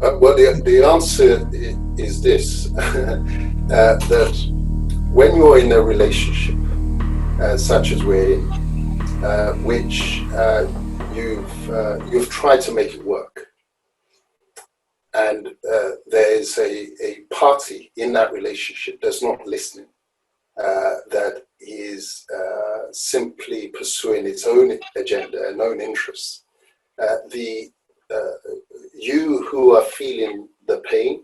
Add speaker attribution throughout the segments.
Speaker 1: Well, the answer is this, that when you're in a relationship, such as we're in, which you've tried to make it work, and there's a party in that relationship that's not listening, that is simply pursuing its own agenda and own interests. You who are feeling the pain,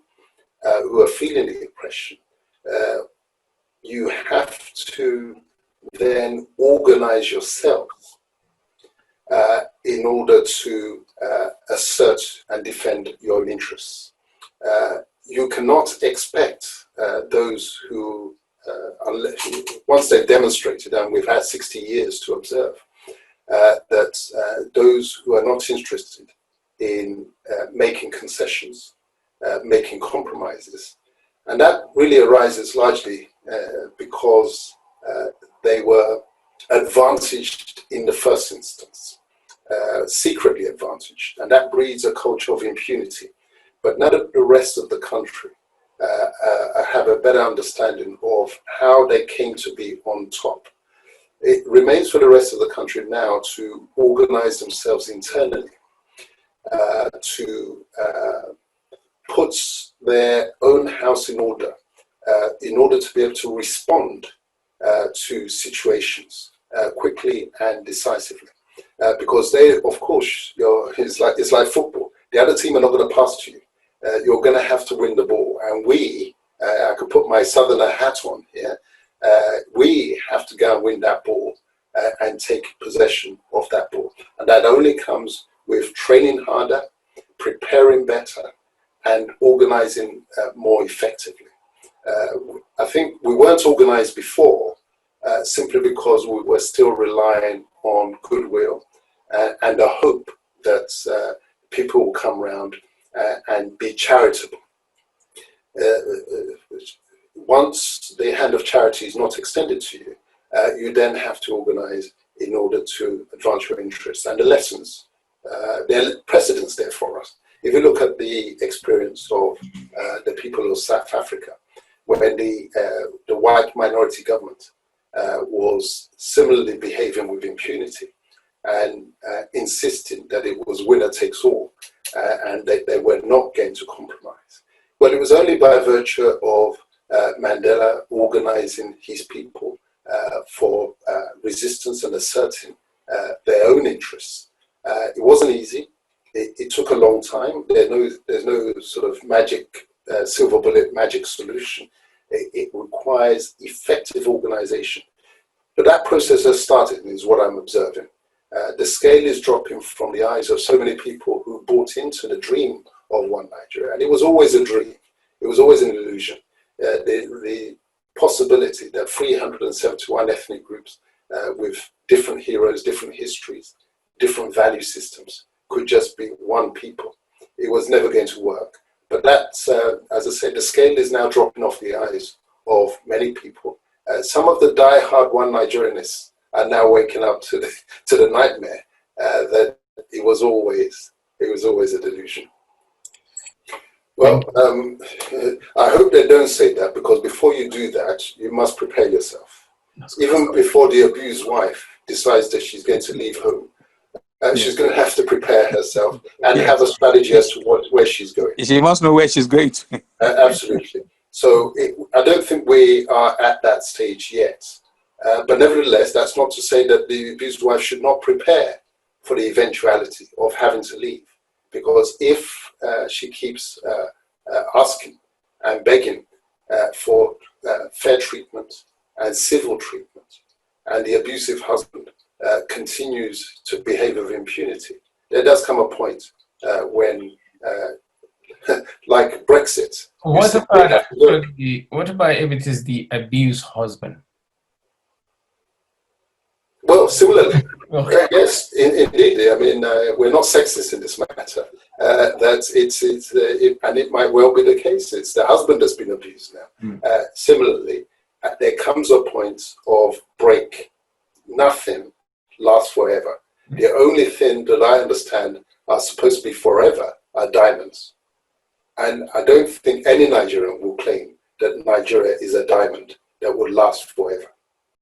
Speaker 1: who are feeling the oppression, you have to then organize yourself in order to assert and defend your own interests. You cannot expect those who, once they've demonstrated, and we've had 60 years to observe, that those who are not interested in making concessions, making compromises, and that really arises largely because they were advantaged in the first instance, secretly advantaged, and that breeds a culture of impunity. But now that the rest of the country have a better understanding of how they came to be on top, it remains for the rest of the country now to organize themselves internally, to put their own house in order to be able to respond to situations quickly and decisively. Because they, of course, it's like football. The other team are not going to pass to you. You're going to have to win the ball. And I could put my Southerner hat on here, we have to go and win that ball and take possession of that ball. And that only comes with training harder, preparing better, and organizing more effectively. I think we weren't organized before simply because we were still relying on goodwill and a hope that people will come around and be charitable. Once the hand of charity is not extended to you, you then have to organize in order to advance your interests. And the lessons, there are precedents there for us. If you look at the experience of the people of South Africa, when the white minority government was similarly behaving with impunity and insisting that it was winner takes all, and that they were not going to compromise. Well, it was only by virtue of Mandela organizing his people for resistance and asserting their own interests. It wasn't easy. It took a long time. There's no sort of magic, silver bullet magic solution. It requires effective organization. But that process has started, and is what I'm observing. The scale is dropping from the eyes of so many people who bought into the dream of one Nigeria. And it was always a dream. It was always an illusion. The possibility that 371 ethnic groups with different heroes, different histories, different value systems could just be one people. It was never going to work. But that, as I said, the scale is now dropping off the eyes of many people. Some of the die-hard one Nigerianists are now waking up to the nightmare that it was always a delusion. Well, I hope they don't say that, because before you do that, you must prepare yourself. Even before the abused wife decides that she's going to leave home, she's going to have to prepare herself and have a strategy as to where she's going.
Speaker 2: She must know where she's going to.
Speaker 1: Absolutely. So I don't think we are at that stage yet. But nevertheless, that's not to say that the abused wife should not prepare for the eventuality of having to leave. Because if she keeps asking and begging for fair treatment and civil treatment, and the abusive husband continues to behave with impunity, there does come a point when, like Brexit.
Speaker 3: What about if it is the abused husband?
Speaker 1: Well, similarly, yes, indeed. I mean, we're not sexist in this matter. And it might well be the case. It's the husband that's been abused now. Similarly, there comes a point of break. Nothing lasts forever. The only thing that I understand are supposed to be forever are diamonds. And I don't think any Nigerian will claim that Nigeria is a diamond that would last forever.